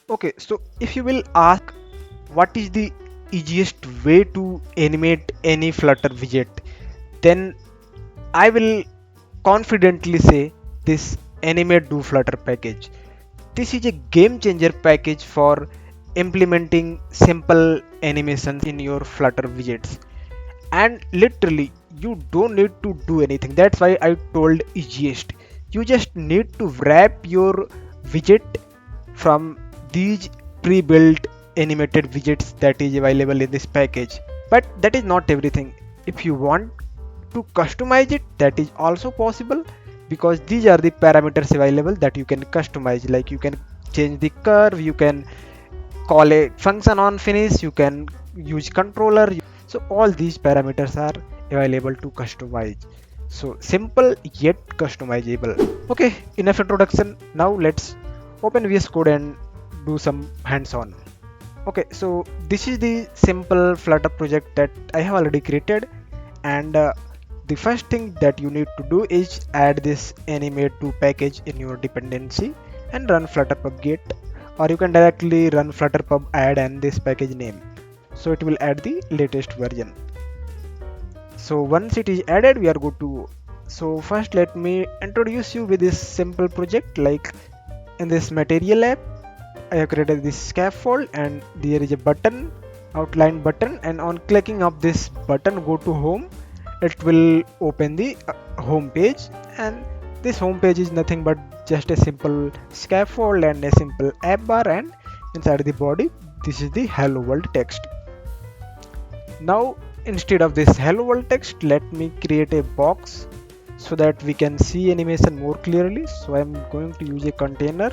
Okay, so if you will ask what is the easiest way to animate any Flutter widget, then I will confidently say this Animate Do Flutter package. This is a game changer package for implementing simple animations in your Flutter widgets. And literally, you don't need to do anything. That's why I told easiest. You just need to wrap your widget from these pre-built animated widgets that is available in this package. But that is not everything. If you want to customize it, that is also possible, because these are the parameters available that you can customize. Like you can change the curve, you can call a function on finish, you can use controller. So all these parameters are available to customize. So simple yet customizable. Okay, enough introduction. Now let's open VS Code and do some hands-on. Okay, so this is the simple Flutter project that I have already created, and the first thing that you need to do is add this Animate Do package in your dependency and run Flutter pub get, or you can directly run Flutter pub add and this package name. So it will add the latest version. So once it is added, we are good to go. So first let me introduce you with this simple project. Like in this material app, I have created this scaffold and there is a button, outline button, and on clicking of this button, go to home, it will open the home page. And this home page is nothing but just a simple scaffold and a simple app bar, and inside the body this is the hello world text. Now instead of this hello world text, let me create a box so that we can see animation more clearly. So I'm going to use a container,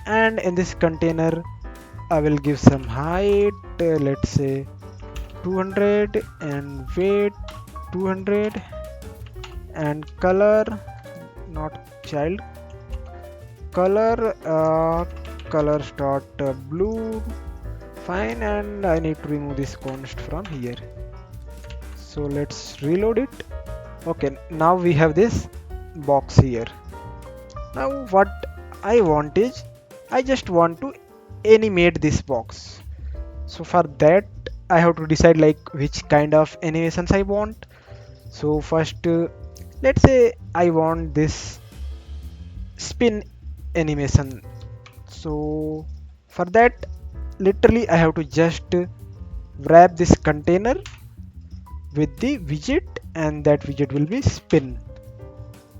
and in this container I will give some height, let's say 200, and weight 200, and color, not child, color, colors dot blue, fine. And I need to remove this const from here. So let's reload it. Okay, now we have this box here. Now what I want is, I just want to animate this box. So for that I have to decide like which kind of animations I want. So first, let's say I want this spin animation. So for that, literally I have to just wrap this container with the widget, and that widget will be spin.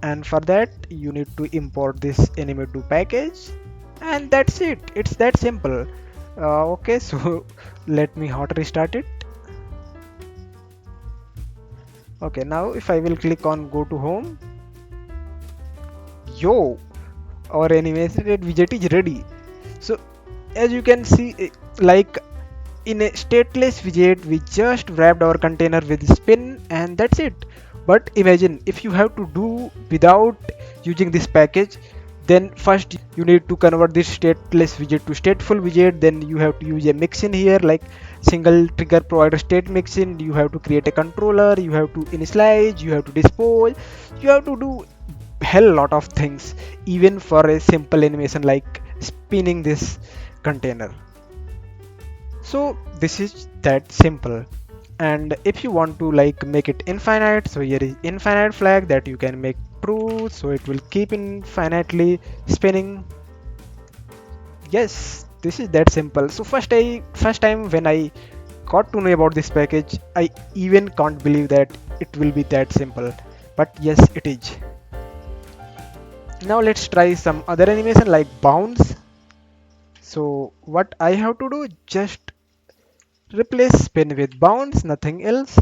And for that you need to import this Animate Do package, and that's it. It's that simple. Okay, so let me hot restart it. Okay, now if I will click on go to home, yo, our animated widget is ready. So as you can see, like in a stateless widget, we just wrapped our container with spin, and that's it. But imagine if you have to do without using this package, then first you need to convert this stateless widget to stateful widget. Then you have to use a mixin here, like single trigger provider state mixin. You have to create a controller, you have to initialize, you have to dispose, you have to do hell lot of things, even for a simple animation like spinning this container. So this is that simple. And if you want to like make it infinite, so here is infinite flag that you can make true, so it will keep infinitely spinning. Yes, this is that simple. So first time when I got to know about this package, I even can't believe that it will be that simple, but yes, it is. Now let's try some other animation like bounce. So what I have to do, just replace spin with bounce, nothing else.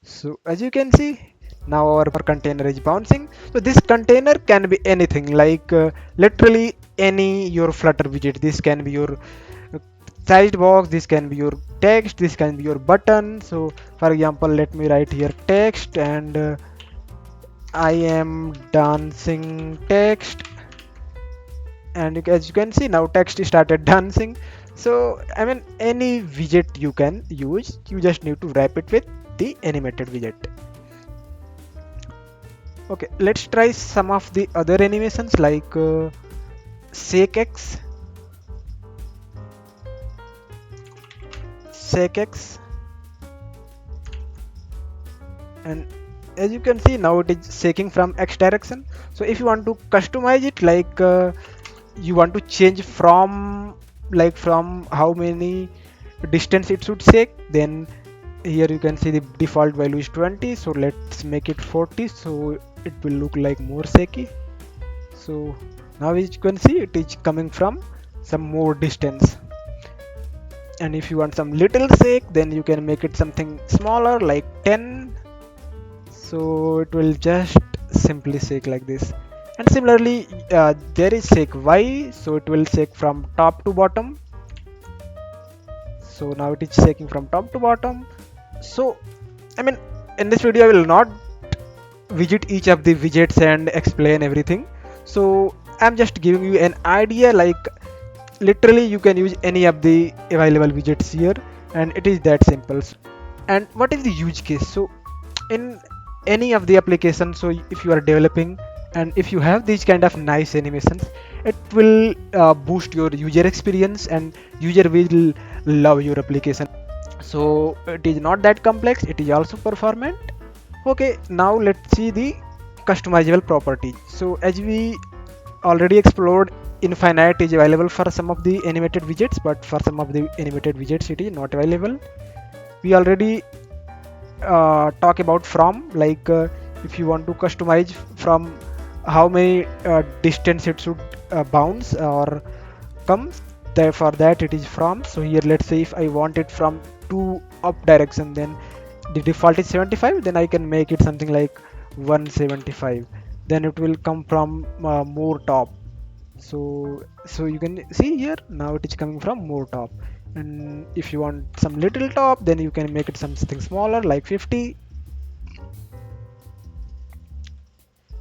So as you can see, now our container is bouncing. So this container can be anything, like literally any your Flutter widget. This can be your sized box, this can be your text, this can be your button. So for example, let me write here text, and I am dancing text, and as you can see, now text started dancing. So I mean, any widget you can use, you just need to wrap it with the animated widget. Okay, let's try some of the other animations like ShakeX, ShakeX, and as you can see now it is shaking from X direction. So if you want to customize it, like you want to change from from how many distance it should shake, then here you can see the default value is 20, so let's make it 40 so it will look like more shaky. So now as you can see it is coming from some more distance, and if you want some little shake then you can make it something smaller like 10, so it will just simply shake like this. And similarly there is shake Y, so it will shake from top to bottom. So now it is shaking from top to bottom. So I mean, in this video I will not visit each of the widgets and explain everything, so I'm just giving you an idea, like literally you can use any of the available widgets here and it is that simple. And what is the use case? So in any of the applications, so if you are developing and if you have these kind of nice animations, it will boost your user experience and user will love your application. So it is not that complex, it is also performant. Okay, now let's see the customizable properties. So as we already explored, infinite is available for some of the animated widgets, but for some of the animated widgets it is not available. We already talk about from, like if you want to customize from how many distance it should bounce or come, there for that it is from. So here let's say if I want it from 2 up direction, then the default is 75, then I can make it something like 175, then it will come from more top. So you can see here now it is coming from more top, and if you want some little top then you can make it something smaller like 50,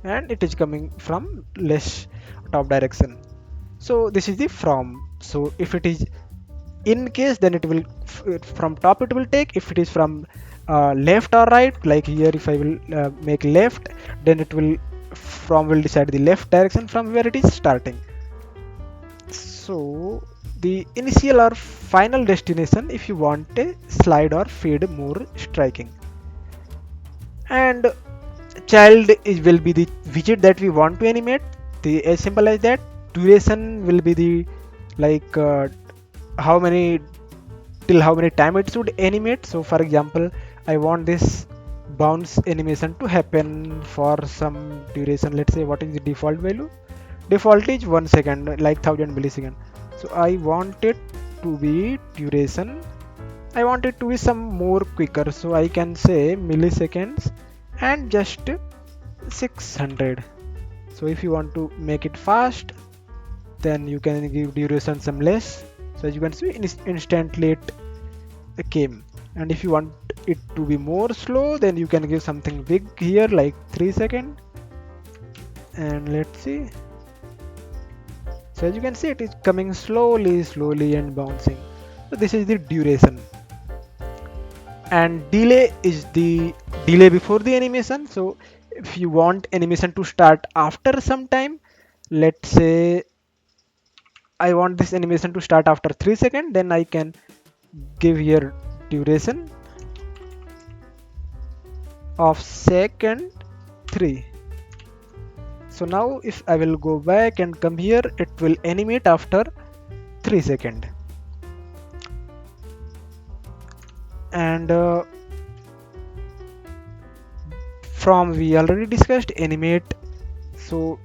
and it is coming from less top direction. So this is the from. So if it is in case, then it will from top it will take. If it is from left or right, like here if I will make left, then it will from will decide the left direction from where it is starting. So the initial or final destination if you want a slide or fade more striking. And child is will be the widget that we want to animate. The as simple as that. Duration will be the like how many till how many time it should animate. So for example, I want this bounce animation to happen for some duration. Let's say what is the default value? Default is 1 second, like 1000 millisecond. So I want it to be duration, I want it to be some more quicker, so I can say milliseconds and just 600. So if you want to make it fast, then you can give duration some less. So as you can see, instantly it came. And if you want it to be more slow, then you can give something big here like 3 seconds. And let's see. So as you can see, it is coming slowly and bouncing. So this is the duration. And delay is the delay before the animation. So if you want animation to start after some time, let's say I want this animation to start after 3 seconds, then I can give here duration of second 3. So now if I will go back and come here, it will animate after 3 seconds. And from we already discussed animate. So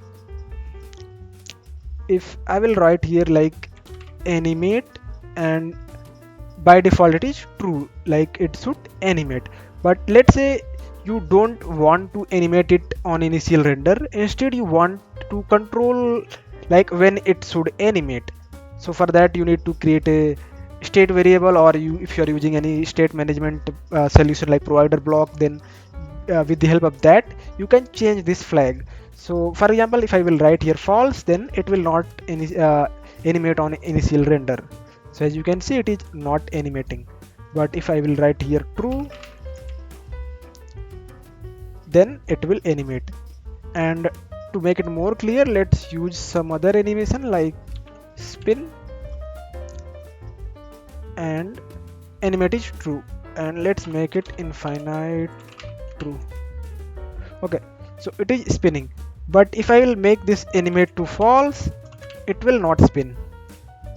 if I will write here like animate, and by default it is true, like it should animate. But let's say you don't want to animate it on initial render, instead you want to control like when it should animate. So for that you need to create a state variable, or you if you are using any state management solution like provider block, then with the help of that you can change this flag. So for example, if I will write here false, then it will not animate on initial render. So as you can see, it is not animating. But if I will write here true, then it will animate. And to make it more clear, let's use some other animation like spin and animate is true, and let's make it infinite true. Okay, so it is spinning, but if I will make this animate to false, it will not spin.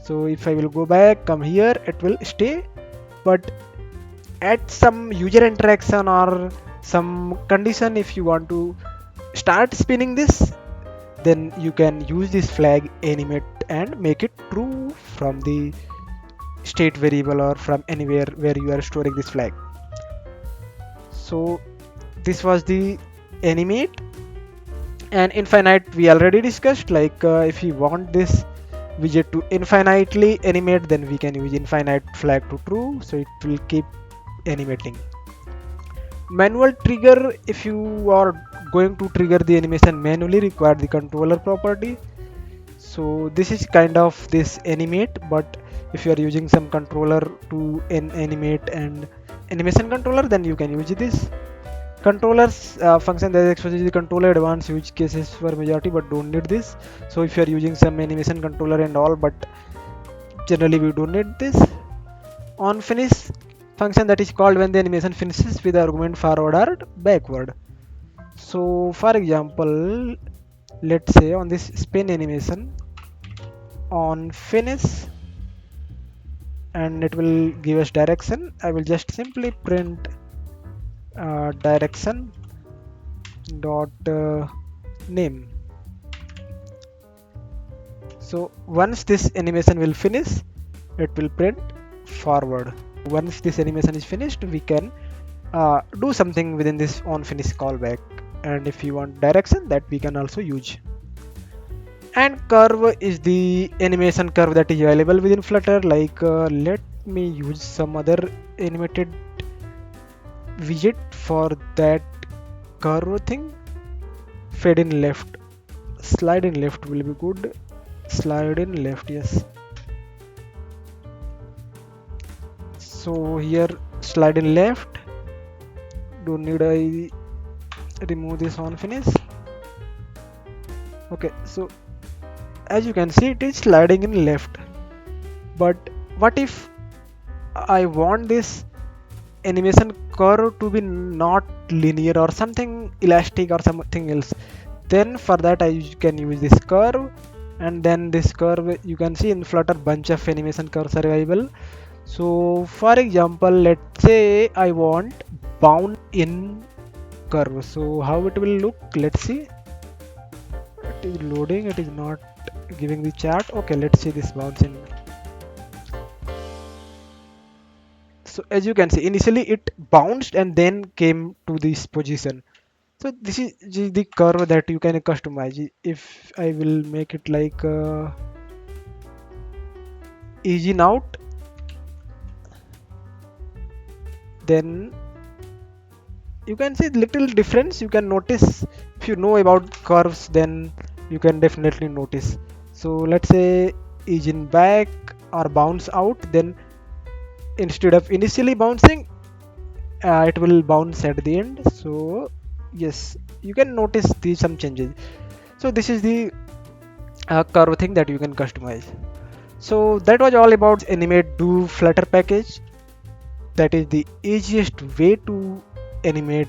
So if I will go back, come here, it will stay, but at some user interaction or some condition, if you want to start spinning this, then you can use this flag animate and make it true from the state variable or from anywhere where you are storing this flag. So this was the animate. And infinite we already discussed, like if you want this widget to infinitely animate, then we can use infinite flag to true, so it will keep animating. Manual trigger, if you are going to trigger the animation manually, require the controller property. So this is kind of this animate, but if you are using some controller to animate and animation controller, then you can use this. Controllers function that exposes the controller advanced use cases for majority, but don't need this. So if you are using some animation controller and all, but generally we don't need this. On finish function that is called when the animation finishes with the argument forward or backward. So for example, let's say on this spin animation, on finish, and it will give us direction. I will just simply print direction dot name. So once this animation will finish, it will print forward. Once this animation is finished, we can do something within this on finish callback, and if you want direction, that we can also use. And curve is the animation curve that is available within Flutter. Like let me use some other animated widget for that curve thing. Fade in left, slide in left will be good. Slide in left, yes. So here slide in left. Don't need I remove this on finish. Okay, so as you can see, it is sliding in left. But what if I want this animation curve to be not linear or something elastic or something else? Then for that I can use this curve, and then this curve, you can see in Flutter bunch of animation curves are available. So for example, let's say I want bound in curve. So how it will look, let's see. It is loading, it is not giving the chart. Okay, let's see this bounce in. So as you can see, initially it bounced and then came to this position. So this is the curve that you can customize. If I will make it like easy out, then you can see little difference. You can notice, if you know about curves, then you can definitely notice. So let's say ease in back or bounce out, then instead of initially bouncing, it will bounce at the end. So yes, you can notice some changes. So this is the curve thing that you can customize. So that was all about Animate Do Flutter package. That is the easiest way to animate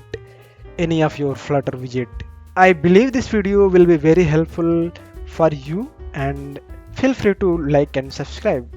any of your Flutter widget. I believe this video will be very helpful for you, and feel free to like and subscribe.